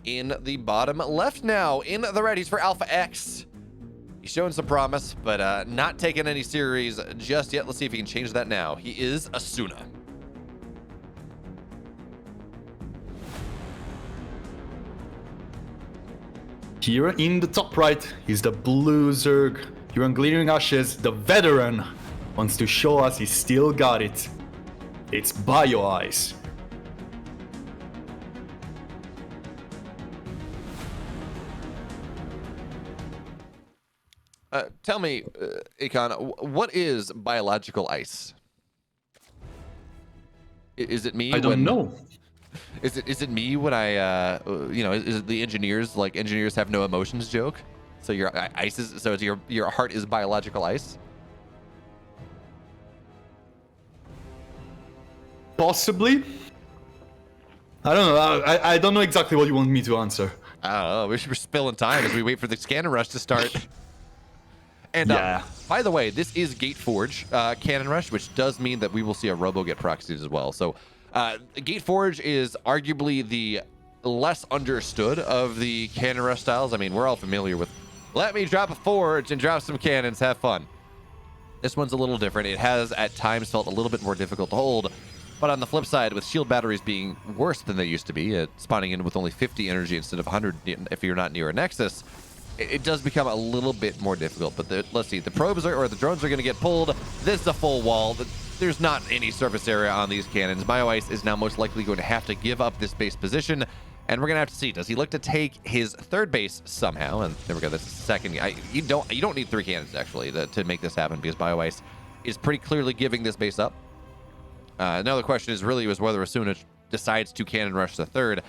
in the bottom left now. In the red, he's for Alpha X. He's showing some promise, but not taking any series just yet. Let's see if he can change that now. He is Asuna. Here in the top right is the blue Zerg. Here on Glittering Ashes, the veteran wants to show us he still got it. It's Bioice. Tell me, Akon, what is biological ice? Is it me? I don't know. Is it me when I is it the engineers, like engineers have no emotions joke? So your ice is, so your heart is biological ice? Possibly. I don't know. I don't know exactly what you want me to answer. I don't know. We're spilling time as we wait for the scanner rush to start. And yeah. By the way, this is Gate Forge Cannon Rush, which does mean that we will see a Robo get proxied as well. So Gate Forge is arguably the less understood of the Cannon Rush styles. I mean, we're all familiar with, let me drop a Forge and drop some cannons, have fun. This one's a little different. It has at times felt a little bit more difficult to hold. But on the flip side, with shield batteries being worse than they used to be, spawning in with only 50 energy instead of 100 if you're not near a Nexus, it does become a little bit more difficult. But let's see, the probes or the drones are going to get pulled. This is a full wall. There's not any surface area on these cannons. Bioice is now most likely going to have to give up this base position, and we're going to have to see, does he look to take his third base somehow? And there we go, that's the second. You don't need 3 cannons, actually, to make this happen, because Bioice is pretty clearly giving this base up. Now the question is really was whether Asuna decides to cannon rush the third,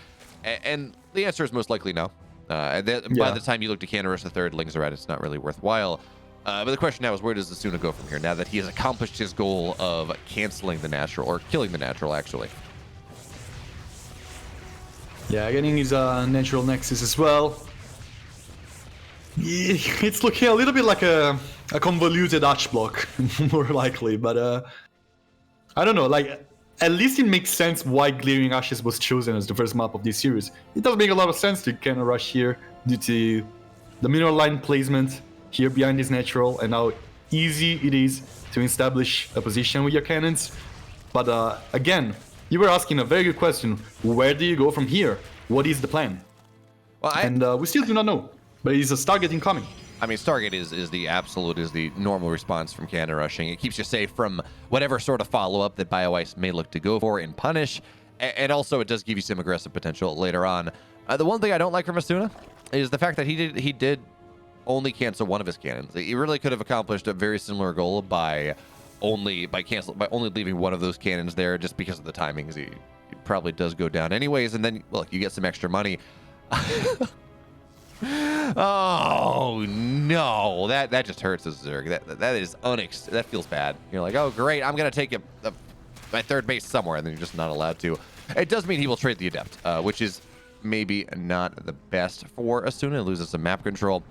and the answer is most likely no. By the time you look to cannon rush the third, Lings are at, it's not really worthwhile. But the question now is, where does Asuna go from here now that he has accomplished his goal of canceling the natural, or killing the natural, actually? Yeah, getting his natural Nexus as well. It's looking a little bit like a convoluted arch block, more likely, but I don't know, like, at least it makes sense why Glittering Ashes was chosen as the first map of this series. It does make a lot of sense to cannon rush here due to the mineral line placement here behind this natural and how easy it is to establish a position with your cannons. But again, you were asking a very good question. Where do you go from here? What is the plan? Well, we still do not know, but it's a Stargate incoming. I mean, Stargate is the normal response from cannon rushing. It keeps you safe from whatever sort of follow-up that Bioice may look to go for and punish. And also, it does give you some aggressive potential later on. The one thing I don't like from Asuna is the fact that he did only cancel one of his cannons. He really could have accomplished a very similar goal by only leaving one of those cannons there, just because of the timings. He probably does go down anyways, and then, look, you get some extra money. Oh no, that just hurts us, Zerg. That feels bad. You're like, oh great, I'm gonna take my third base somewhere, and then you're just not allowed to. It does mean he will trade the Adept, which is maybe not the best for Asuna. It loses some map control.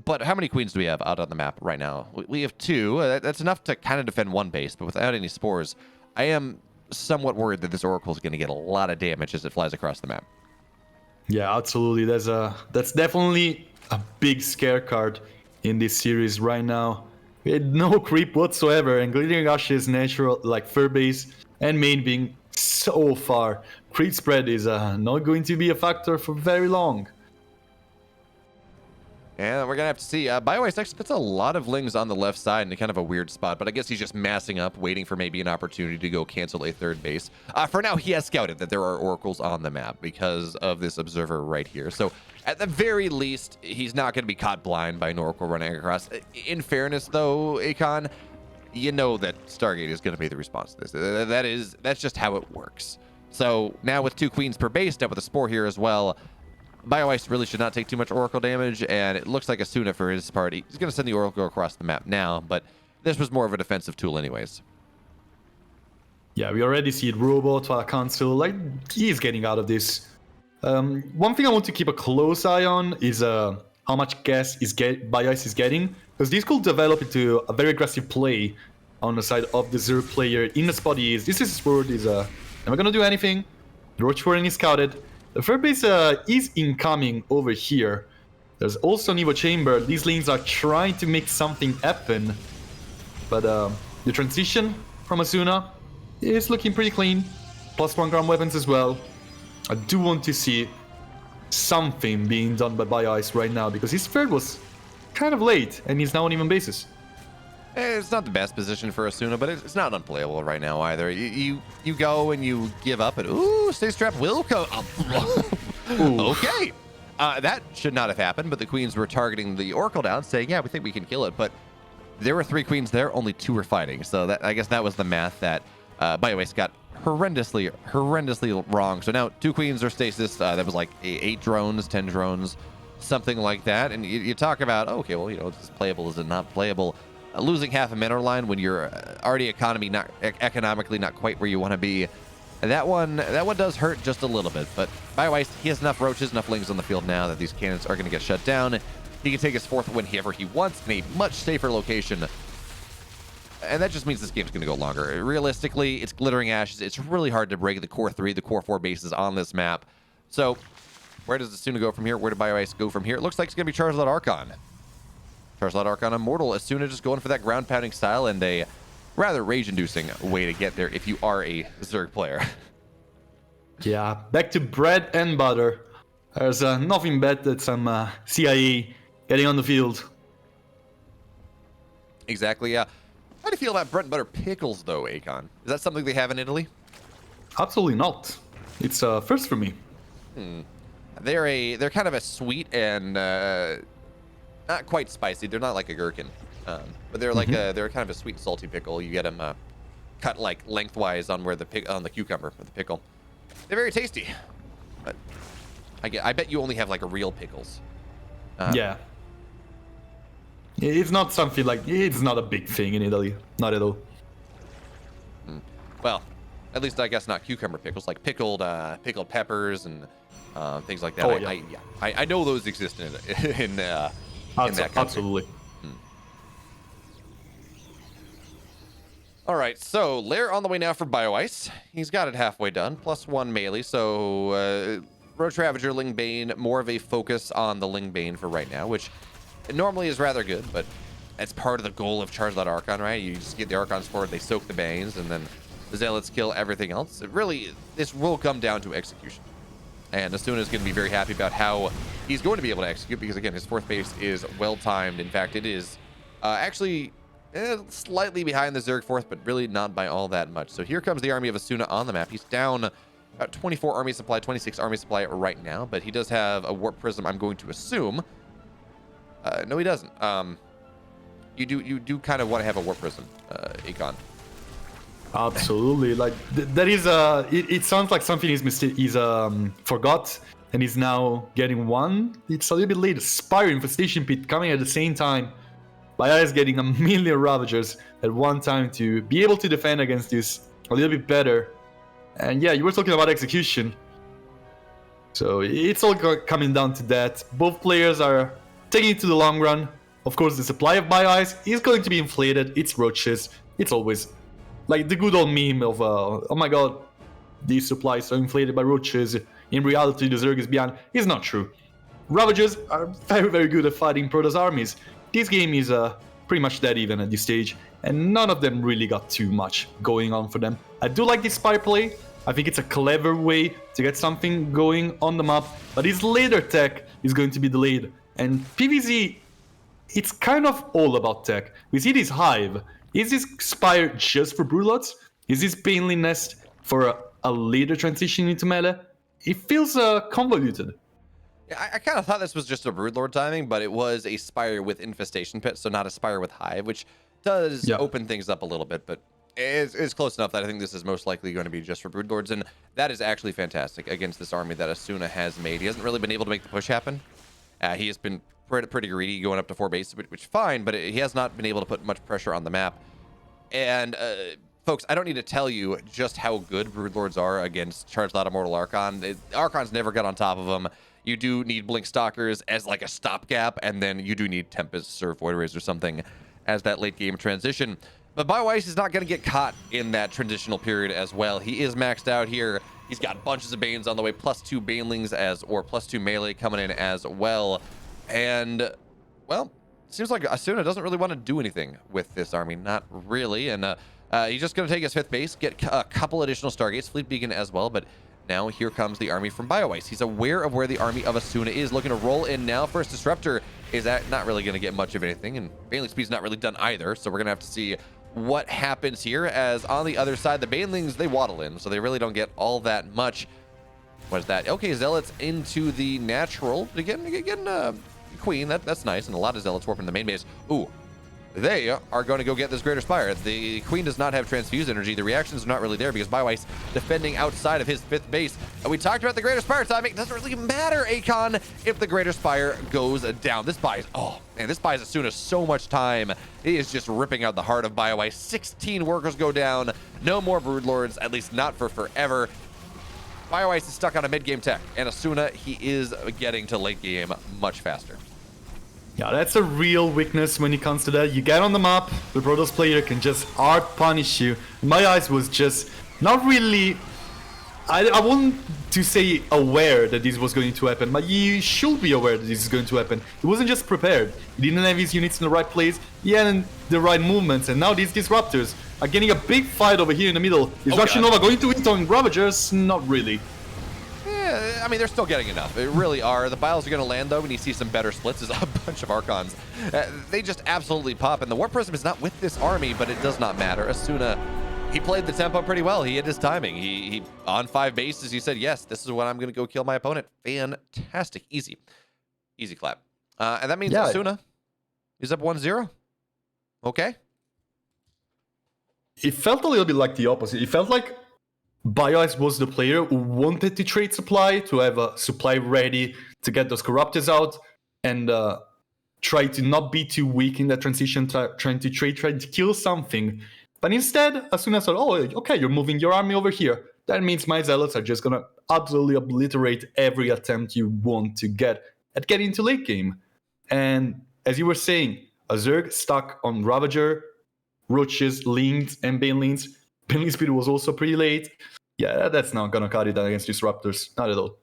But how many queens do we have out on the map right now? We have 2. That's enough to kind of defend one base, but without any spores, I am somewhat worried that this Oracle is going to get a lot of damage as it flies across the map. Yeah, absolutely. That's definitely a big scare card in this series right now. We had no creep whatsoever, and Glittering Ashes natural, like fur base and main being so far. Creep spread is not going to be a factor for very long. And we're going to have to see. Bioice actually puts a lot of Lings on the left side in kind of a weird spot, but I guess he's just massing up, waiting for maybe an opportunity to go cancel a third base. For now, he has scouted that there are Oracles on the map because of this observer right here. So at the very least, he's not going to be caught blind by an Oracle running across. In fairness, though, Akon, you know that Stargate is going to be the response to this. That's just how it works. So now with 2 queens per base, now with a Spore here as well, Bioice really should not take too much Oracle damage, and it looks like Asuna for his part, he's going to send the Oracle across the map now, but this was more of a defensive tool anyways. Yeah, we already see it robot, cancel, like, he's getting out of this. One thing I want to keep a close eye on is how much gas Bioice is getting, because this could develop into a very aggressive play on the side of the Zerg player in the spot he is. This is where he's never going to do anything. The Roach Warren is scouted. The third base is incoming over here. There's also an Evo Chamber. These lanes are trying to make something happen. But the transition from Asuna is looking pretty clean. +1 ground weapons as well. I do want to see something being done by Bioice right now, because his third was kind of late, and he's now on even basis. It's not the best position for Asuna, but it's not unplayable right now either. You go and you give up, and ooh, Stay Strapped will go. Okay. That should not have happened, but the queens were targeting the Oracle down, saying, yeah, we think we can kill it. But there were 3 queens there, only 2 were fighting. So that, I guess that was the math that Bioice got horrendously wrong. So now 2 queens are stasis. That was like 8 drones, 10 drones, something like that. And you talk about, okay, well, is this playable? Is it not playable? Losing half a mineral line when you're already economically not quite where you want to be. That one does hurt just a little bit, but Bioice, he has enough roaches, enough lings on the field now that these cannons are going to get shut down. He can take his 4th whenever he wants in a much safer location. And that just means this game's going to go longer. Realistically, it's Glittering Ashes. It's really hard to break the core 3, the core 4 bases on this map. So where does Asuna go from here? Where did Bioice go from here? It looks like it's going to be Charizard Archon. Charizard Archon Immortal. Asuna just going for that ground pounding style and a rather rage-inducing way to get there if you are a Zerg player. Yeah, back to bread and butter. There's nothing better than some CIA getting on the field. Exactly, yeah. How do you feel about bread and butter pickles, though, Akon? Is that something they have in Italy? Absolutely not. It's first for me. They're kind of a sweet and not quite spicy. They're not like a gherkin, but they're like they're kind of a sweet and salty pickle. You get them cut like lengthwise on on the cucumber with the pickle. They're very tasty, but I bet you only have like real pickles. Yeah. It's not something like, it's not a big thing in Italy. Not at all. Well, at least I guess not cucumber pickles, like pickled peppers and things like that. Oh, yeah. I know those exist in that country. Absolutely. All right, so Lair on the way now for Bioice. He's got it halfway done, +1 melee. So Roach Ravager, Ling Bane, more of a focus on the Ling Bane for right now, which normally is rather good, but it's part of the goal of Charizard Archon, right? You just get the Archons forward, they soak the Banes, and then the Zealots kill everything else. This will come down to execution. And Asuna is going to be very happy about how he's going to be able to execute, because again, his 4th base is well-timed. In fact, it is actually slightly behind the Zerg 4th, but really not by all that much. So here comes the army of Asuna on the map. He's down about 24 army supply, 26 army supply right now, but he does have a Warp Prism, I'm going to assume. No, he doesn't. You do kind of want to have a Warp Prism, Akon. Absolutely. Like that is it sounds like something he's forgot and he's now getting one. It's a little bit late. Spire Infestation Pit coming at the same time. Bioice getting a million Ravagers at one time to be able to defend against this a little bit better. And yeah, you were talking about execution. So it's all coming down to that. Both players are taking it to the long run. Of course, the supply of Bioice is going to be inflated. It's roaches. It's always like the good old meme of, oh my god, these supplies are inflated by roaches. In reality, the Zerg is behind. It's not true. Ravagers are very, very good at fighting Protoss armies. This game is pretty much dead even at this stage, and none of them really got too much going on for them. I do like this Spire play. I think it's a clever way to get something going on the map, but his later tech is going to be delayed. And PvZ, it's kind of all about tech. We see this Hive. Is this Spire just for Broodlords? Is this Painly Nest for a later transition into melee? It feels convoluted. Yeah, I kind of thought this was just a Broodlord timing, but it was a Spire with Infestation Pit, so not a Spire with Hive, which does open things up a little bit, but it's close enough that I think this is most likely going to be just for Broodlords, and that is actually fantastic against this army that Asuna has made. He hasn't really been able to make the push happen. He has been pretty greedy, going up to 4 bases, which fine, but he has not been able to put much pressure on the map. And folks, I don't need to tell you just how good Broodlords are against Charizard Immortal Archon. Archon's never got on top of them. You do need Blink Stalkers as like a stopgap, and then you do need Tempests or Void Rays or something as that late game transition. But Bioice is not going to get caught in that transitional period as well. He is maxed out here. He's got bunches of Banes on the way, +2 Banelings or +2 melee coming in as well. And, well, seems like Asuna doesn't really want to do anything with this army. Not really. And he's just going to take his 5th base, get a couple additional Stargates, Fleet Beacon as well. But now here comes the army from Bioice. He's aware of where the army of Asuna is, looking to roll in now. First Disruptor is not really going to get much of anything, and Baneling Speed's not really done either. So we're going to have to see what happens here, as on the other side, the Banelings, they waddle in, so they really don't get all that much. What is that? Okay, Zealots into the natural. Again, Queen, that's nice, and a lot of Zealots warping the main base. Ooh, they are going to go get this Greater Spire. The Queen does not have transfused energy. The reactions are not really there because Bioice defending outside of his 5th base. And we talked about the Greater Spire timing. It doesn't really matter, Akon, if the Greater Spire goes down. This buys, oh man, this buys Asuna so much time. It is just ripping out the heart of Bioice. 16 workers go down. No more Broodlords, at least not for forever. Bioice is stuck on a mid-game tech, and Asuna, he is getting to late game much faster. Yeah, that's a real weakness when it comes to that. You get on the map, the Protoss player can just hard punish you. My eyes was just not really, I want to say aware that this was going to happen, but you should be aware that this is going to happen. He wasn't just prepared. He didn't have his units in the right place. He hadn't the right movements, and now these Disruptors are getting a big fight over here in the middle. Is Russian Nova going to hit on Ravagers? Not really. Yeah, I mean, they're still getting enough. They really are. The Biles are going to land, though, when you see some better splits. There's a bunch of Archons. They just absolutely pop, and the Warp Prism is not with this army, but it does not matter. Asuna, he played the tempo pretty well. He had his timing. He on 5 bases, he said, yes, this is when I'm going to go kill my opponent. Fantastic. Easy clap. And that means Asuna is up 1-0. Okay. It felt a little bit like the opposite. It felt like Bioice was the player who wanted to trade supply, to have a supply ready to get those Corruptors out, and try to not be too weak in that transition, trying to trade, trying to kill something. But instead, as soon as I thought, oh, okay, you're moving your army over here, that means my Zealots are just going to absolutely obliterate every attempt you want to get at getting into late game. And as you were saying, a Zerg stuck on Ravager, Roaches, Lings, and Banelings. Baneling Speed was also pretty late. Yeah, that's not going to cut it against Disruptors. Not at all.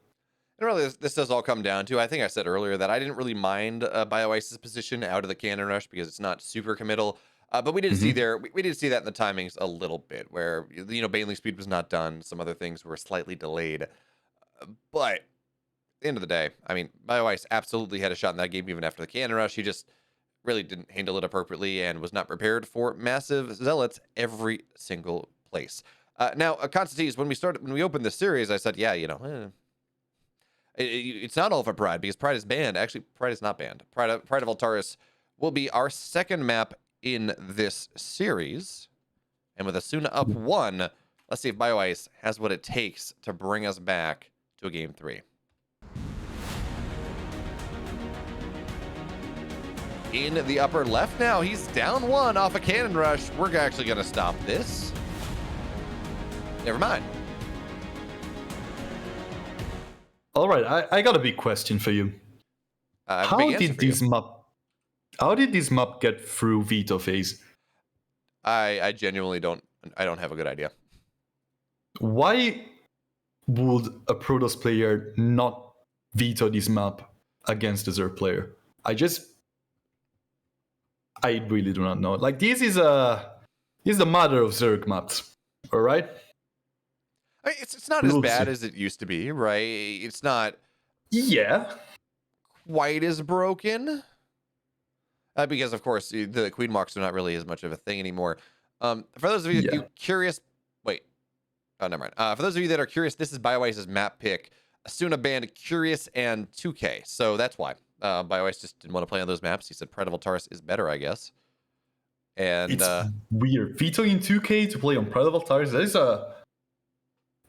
And really, this does all come down to, I think I said earlier that I didn't really mind Bioice's position out of the cannon rush because it's not super committal. But we did see we did see that in the timings a little bit, where, you know, Baneling Speed was not done. Some other things were slightly delayed. But at the end of the day, I mean, Bioice absolutely had a shot in that game even after the cannon rush. He just really didn't handle it appropriately and was not prepared for massive Zealots every single place. Now, Constantine, when we opened this series, I said, yeah, you know, it's not all for Pride, because Pride is banned. Actually, Pride is not banned. Pride of Altaris will be our second map in this series. And with Asuna up 1, let's see if Bioice has what it takes to bring us back to a game 3. In the upper left now, he's down 1 off a cannon rush. We're actually going to stop this. Never mind. All right, I got a big question for you. How did this map get through veto phase? I genuinely don't have a good idea. Why would a Protoss player not veto this map against a Zerg player? I really do not know. Like, this is the mother of Zerg maps, all right? I mean, it's not as bad as it used to be, right? It's not quite as broken. Because, of course, the Queen Marks are not really as much of a thing anymore. For those of you curious... Wait. Oh, never mind. For those of you that are curious, this is Bioice's map pick. Asuna banned Curious and 2K, so that's why. Bioice just didn't want to play on those maps. He said Pride of Altaris is better, I guess. And it's weird. Vetoing 2K to play on Pride of Altaris, that is a...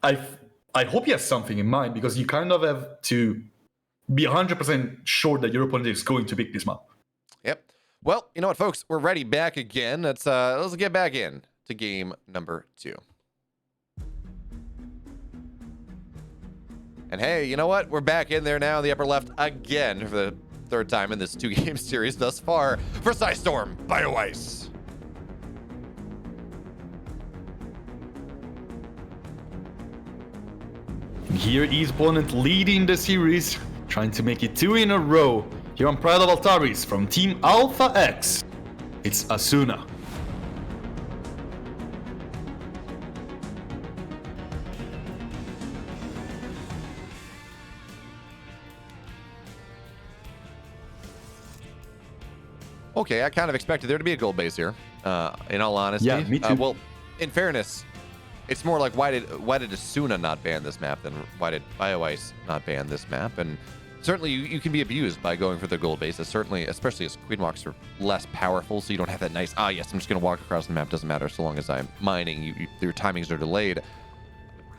I hope he has something in mind, because you kind of have to be 100% sure that your opponent is going to pick this map. Yep. Well, you know what, folks? We're ready back again. Let's get back in to game number 2. And hey, you know what? We're back in there now in the upper left again for the 3rd time in this 2-game series thus far for Psystorm Bioice. here is opponent leading the series, trying to make it 2 in a row. Here on Pride of Altaris from Team Alpha X, it's Asuna. Okay, I kind of expected there to be a gold base here. In all honesty, Yeah, me too. Well, in fairness, it's more like why did Asuna not ban this map than why did Bioice not ban this map? And certainly you can be abused by going for the gold base. Certainly, especially as queen walks are less powerful, so you don't have that nice yes, I'm just gonna walk across the map. Doesn't matter so long as I'm mining. Your timings are delayed.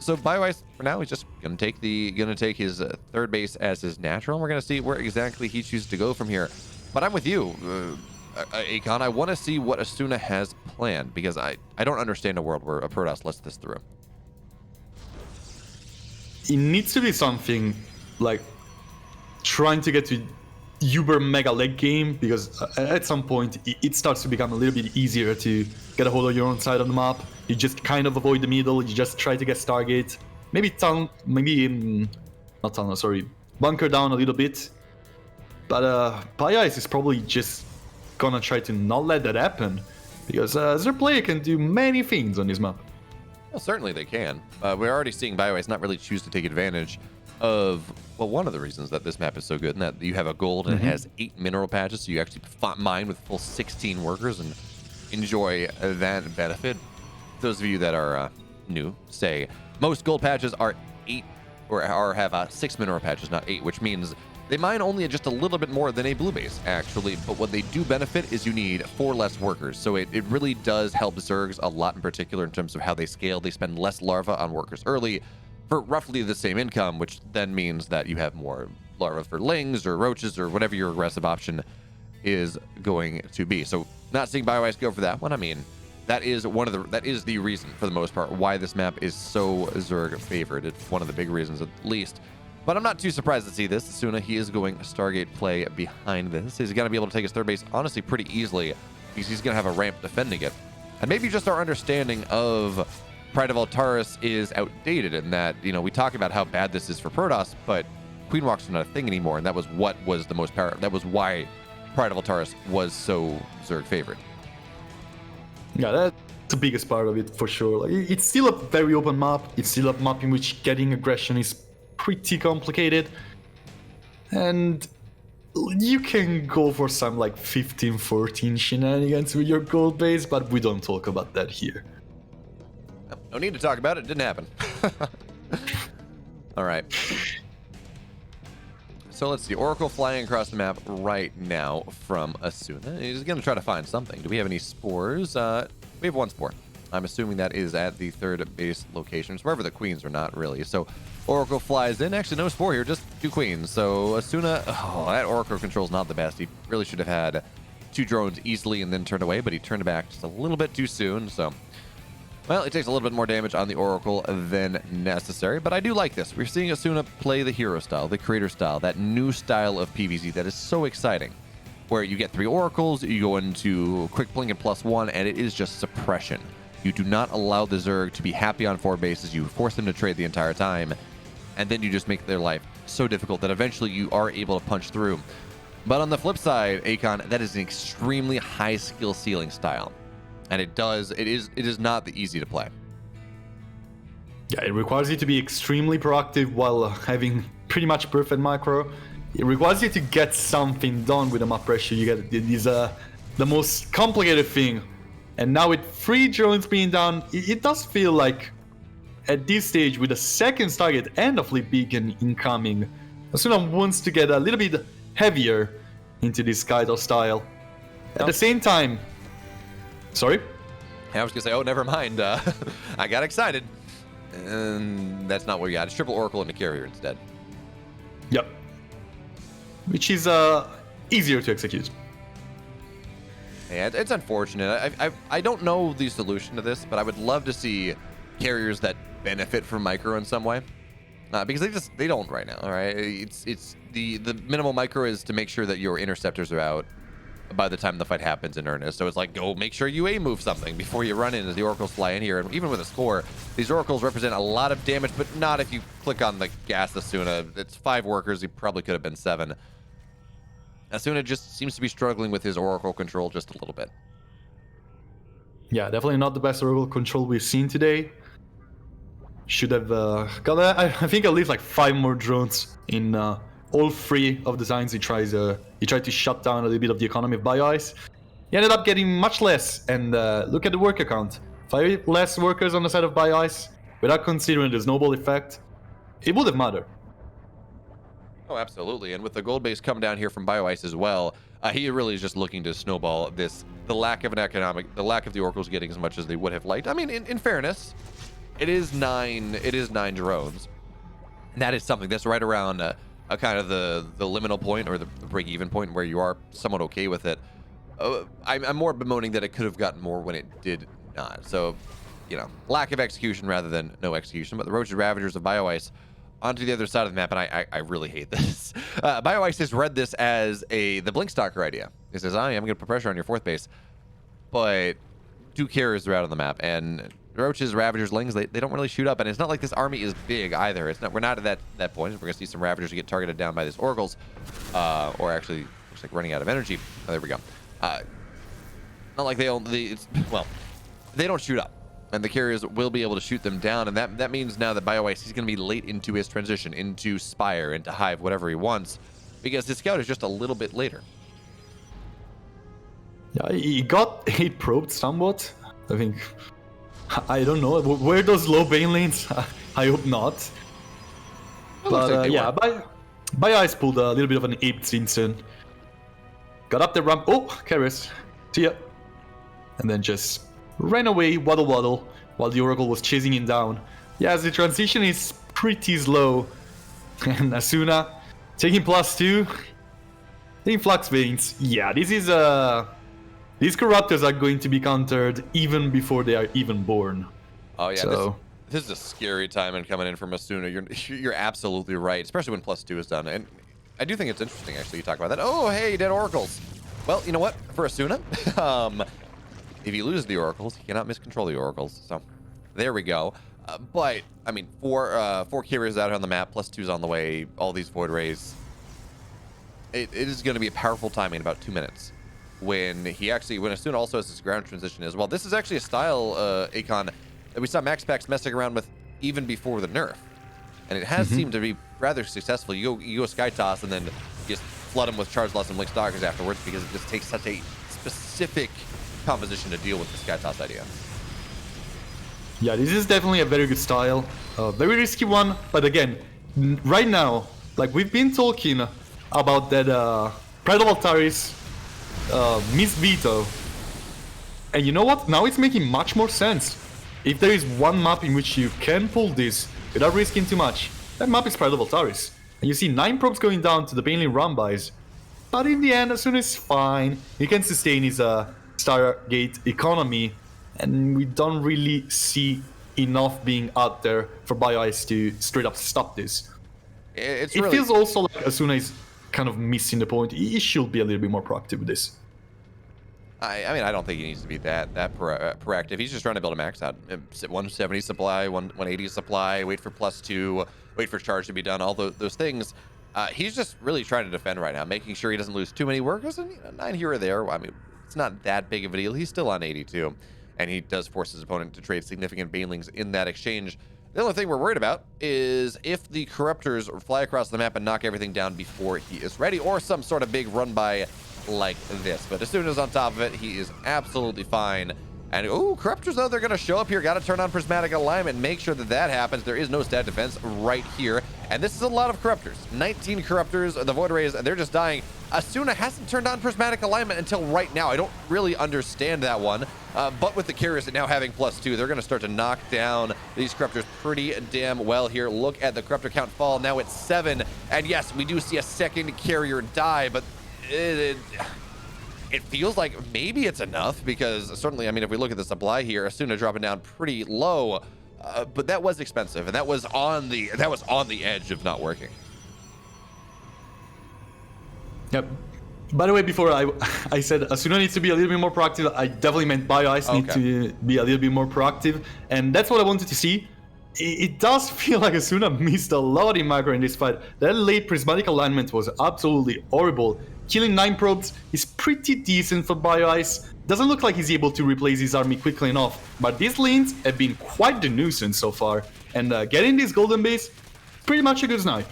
So Bioice for now is just gonna take his third base as his natural. And we're gonna see where exactly he chooses to go from here. But I'm with you, Akon. I want to see what Asuna has planned because I don't understand a world where a Protoss lets this through. It needs to be something like trying to get to uber mega late game, because at some point it starts to become a little bit easier to get a hold of your own side of the map. You just kind of avoid the middle. You just try to get Stargate, maybe bunker down a little bit. But Bioice is probably just gonna try to not let that happen, because their player can do many things on this map. Well, certainly they can. We're already seeing Bioice not really choose to take advantage of, well, one of the reasons that this map is so good, and that you have a gold and it has 8 mineral patches, so you actually mine with full 16 workers and enjoy that benefit. Those of you that are new, say most gold patches are 8 or have 6 mineral patches, not 8, which means they mine only just a little bit more than a blue base, actually, but what they do benefit is you need 4 less workers. So it really does help Zergs a lot, in particular in terms of how they scale. They spend less larva on workers early for roughly the same income, which then means that you have more larva for lings or roaches or whatever your aggressive option is going to be. So not seeing Bioice go for that one, I mean, that is the reason, for the most part, why this map is so Zerg favored. It's one of the big reasons, at least. But I'm not too surprised to see this. Asuna, he is going Stargate play behind this. He's going to be able to take his third base, honestly, pretty easily, because he's going to have a ramp defending it. And maybe just our understanding of Pride of Altaris is outdated in that, we talk about how bad this is for Protoss, but Queen Walks are not a thing anymore, and that was what was the most power. That was why Pride of Altaris was so Zerg favored. Yeah, that's the biggest part of it, for sure. Like, it's still a very open map. It's still a map in which getting aggression is pretty complicated, and you can go for some like 15-14 shenanigans with your gold base, but we don't talk about that here. No need to talk about it. Didn't happen. All right. So let's see. Oracle flying across the map right now from Asuna. He's going to try to find something. Do we have any spores? We have 1 spore. I'm assuming that is at the third base locations, wherever the queens are not really. So Oracle flies in. Actually, no spore here, just 2 queens. So Asuna, that Oracle control is not the best. He really should have had 2 drones easily and then turned away, but he turned back just a little bit too soon. So, well, it takes a little bit more damage on the Oracle than necessary, but I do like this. We're seeing Asuna play the hero style, the creator style, that new style of PvZ that is so exciting, where you get 3 Oracles, you go into quick blink and +1, and it is just suppression. You do not allow the Zerg to be happy on 4 bases. You force them to trade the entire time, and then you just make their life so difficult that eventually you are able to punch through. But on the flip side, Akon, that is an extremely high skill ceiling style, and it is not the easy to play. Yeah, it requires you to be extremely proactive while having pretty much perfect macro. It requires you to get something done with the map pressure. It is the most complicated thing. And now with 3 drones being down, it does feel like at this stage, with the second target and a flip beacon incoming, Asuna wants to get a little bit heavier into this Kaido style. At the same time... Sorry? I was going to say, oh, never mind. I got excited. And that's not what we got. It's triple Oracle into carrier instead. Yep. Which is easier to execute. Yeah, it's unfortunate. I don't know the solution to this, but I would love to see carriers that benefit from micro in some way, because they don't right now. All right, it's the minimal micro is to make sure that your interceptors are out, by the time the fight happens in earnest. So it's like, go make sure you A move something before you run in as the oracles fly in here. And even with a score, these oracles represent a lot of damage, but not if you click on the gas Asuna. It's 5 workers. He probably could have been 7. Asuna just seems to be struggling with his oracle control just a little bit. Yeah, definitely not the best oracle control we've seen today. Should have got, I think, at least like 5 more drones in all 3 of the times he tried to shut down a little bit of the economy of Bioice. He ended up getting much less, and look at the worker count. 5 less workers on the side of Bioice, without considering the snowball effect. It would have mattered. Oh, absolutely. And with the gold base come down here from Bioice as well, he really is just looking to snowball the lack of the lack of the oracles getting as much as they would have liked. I mean, in fairness, it is 9 drones. And that is something that's right around a kind of the liminal point, or the break-even point, where you are somewhat okay with it. I'm more bemoaning that it could have gotten more when it did not. So, you know, lack of execution rather than no execution. But the Roach's Ravagers of Bioice onto the other side of the map, and I really hate this. Bioice has read this as the Blink Stalker idea. He says, I'm going to put pressure on your 4th base, but 2 carriers are out on the map, and Roaches, Ravagers, Lings, they don't really shoot up, and it's not like this army is big either. We're not at that point. We're going to see some Ravagers get targeted down by these oracles, or actually looks like running out of energy. Oh, there we go. Not like they don't shoot up, and the carriers will be able to shoot them down, and that means now that Bioice, he's going to be late into his transition into Spire, into Hive, whatever he wants, because his scout is just a little bit later. Yeah, he got 8 probed somewhat. I think, I don't know, were those low bane lanes? I hope not. But yeah, Bioice pulled a little bit of an ape Simpson. Got up the ramp. Oh, Keris. See ya. And then just ran away, waddle, while the Oracle was chasing him down. Yeah, the transition is pretty slow. And Asuna taking +2. Taking Flux Veins. Yeah, this is these Corruptors are going to be countered even before they are even born. Oh yeah, so this is a scary timing coming in from Asuna. You're absolutely right, especially when +2 is done. And I do think it's interesting, actually, you talk about that. Oh, hey, dead Oracles. Well, you know what? For Asuna, if you lose the Oracles, you cannot miscontrol the Oracles. So there we go. But, I mean, 4 carriers out on the map, +2's on the way, all these Void Rays. It is going to be a powerful timing in about 2 minutes. When Asuna also has this ground transition as well. This is actually a style, Akon, that we saw Max Pax messing around with even before the nerf. And it has seemed to be rather successful. You go Sky Toss and then you just flood them with Charge Loss and Blink Stalkers afterwards, because it just takes such a specific composition to deal with the Sky Toss idea. yeah, this is definitely a very good style. Very risky one, but again, right now, like we've been talking about that Predal Altaris Miss Veto. And you know what? Now it's making much more sense. If there is one map in which you can pull this without risking too much, that map is Predal Altaris. And you see 9 probes going down to the Banelane run-bys. But in the end, Asuna is fine. He can sustain his Stargate economy. And we don't really see enough being out there for Bioice to straight up stop this. It feels also like Asuna is kind of missing the point. He should be a little bit more proactive with this. I mean, I don't think he needs to be that proactive. He's just trying to build a max out. 170 supply, 180 supply, wait for +2, wait for charge to be done, all those things. He's just really trying to defend right now, making sure he doesn't lose too many workers. And 9 here or there, I mean, it's not that big of a deal. He's still on 82, and he does force his opponent to trade significant banelings in that exchange. The only thing we're worried about is if the Corruptors fly across the map and knock everything down before he is ready, or some sort of big run-by like this. But as soon as on top of it, he is absolutely fine. And, oh, Corruptors, though, they're going to show up here. Got to turn on Prismatic Alignment, make sure that happens. There is no stat defense right here. And this is a lot of Corruptors. 19 Corruptors, the Void Rays, they're just dying. Asuna hasn't turned on Prismatic Alignment until right now. I don't really understand that one. But with the carriers now having +2, they're going to start to knock down these Corruptors pretty damn well here. Look at the Corruptor count fall. Now it's 7. And yes, we do see a second carrier die, but it feels like maybe it's enough, because certainly, I mean, if we look at the supply here, Asuna dropping down pretty low, but that was expensive, and that was on the edge of not working. Yep. By the way, before I said Asuna needs to be a little bit more proactive, I definitely meant Bioice need to be a little bit more proactive, and that's what I wanted to see. It does feel like Asuna missed a lot in macro in this fight. That late prismatic alignment was absolutely horrible. Killing 9 probes is pretty decent for Bioice. Doesn't look like he's able to replace his army quickly enough, but these lanes have been quite the nuisance so far, and getting this golden base, pretty much a good snipe.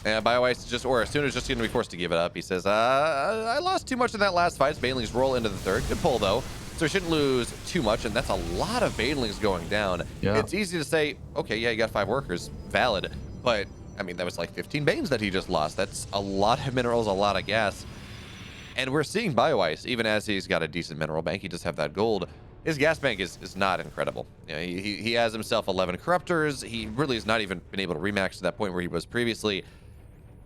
Yeah, Bioice Asuna's just going to be forced to give it up. He says, I lost too much in that last fight. Banelings roll into the third. Good pull, though. So he shouldn't lose too much, and that's a lot of Banelings going down. Yeah. It's easy to say, okay, yeah, you got 5 workers. Valid. But, I mean, that was like 15 Banes that he just lost. That's a lot of minerals, a lot of gas. And we're seeing Bioice, even as he's got a decent mineral bank, he does have that gold. His gas bank is not incredible. You know, he has himself 11 Corruptors. He really has not even been able to remax to that point where he was previously.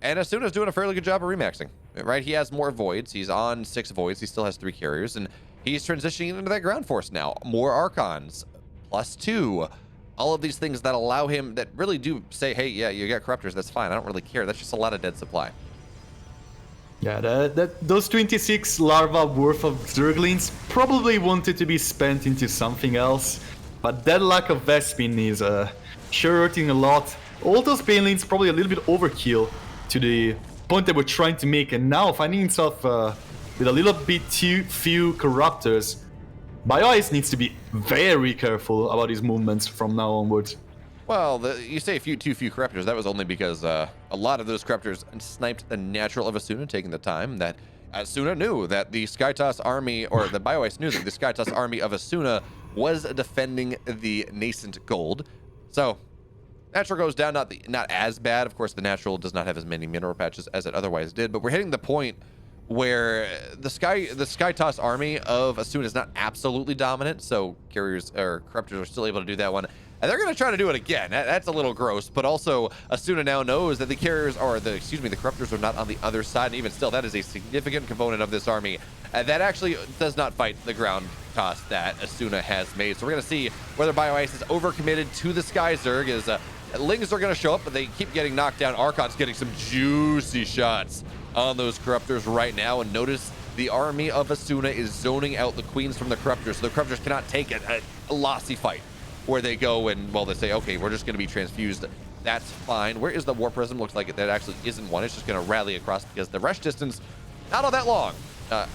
And Asuna's doing a fairly good job of remaxing, right? He has more voids. He's on 6 voids. He still has 3 carriers, and he's transitioning into that ground force now. More Archons, +2. All of these things that allow him, that really do say, hey, yeah, you got Corruptors, that's fine. I don't really care. That's just a lot of dead supply. Yeah, those 26 larva worth of Zerglings probably wanted to be spent into something else, but that lack of Vespin is sure hurting a lot. All those Banelings probably a little bit overkill to the point that we're trying to make, and now finding himself with a little bit too few Corruptors. Bioice needs to be very careful about his movements from now onwards. Well, you say too few Corruptors. That was only because a lot of those Corruptors sniped the natural of Asuna, taking the time that Asuna knew that the Skytoss army, or the Bioice knew that the Skytoss army of Asuna was defending the nascent gold. So natural goes down, not as bad. Of course, the natural does not have as many mineral patches as it otherwise did, but we're hitting the point where the Skytoss army of Asuna is not absolutely dominant, so carriers or Corruptors are still able to do that one. And they're going to try to do it again. That's a little gross, but also Asuna now knows that the carriers are the Corruptors are not on the other side, and even still, that is a significant component of this army that actually does not fight the ground toss that Asuna has made. So we're going to see whether Bioice is overcommitted to the Sky Zerg. Lings are going to show up, but they keep getting knocked down. Archon's getting some juicy shots on those Corruptors right now, and notice the army of Asuna is zoning out the queens from the Corruptors, so the Corruptors cannot take a lossy fight where they go and, well, they say, okay, we're just going to be transfused. That's fine. Where is the War Prism? Looks like that actually isn't one. It's just going to rally across because the rush distance, not all that long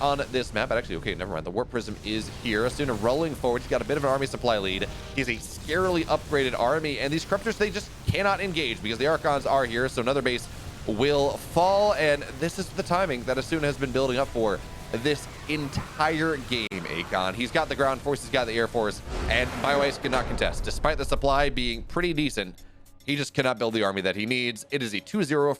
on this map. But actually, okay, never mind. The War Prism is here. Asuna rolling forward. He's got a bit of an army supply lead. He's a scarily upgraded army, and these Corruptors, they just cannot engage because the Archons are here, so another base will fall, and this is the timing that Asuna has been building up for this entire game, Akon. He's got the ground force, he's got the air force, and Bioice cannot contest. Despite the supply being pretty decent, he just cannot build the army that he needs. It is a 2-0 for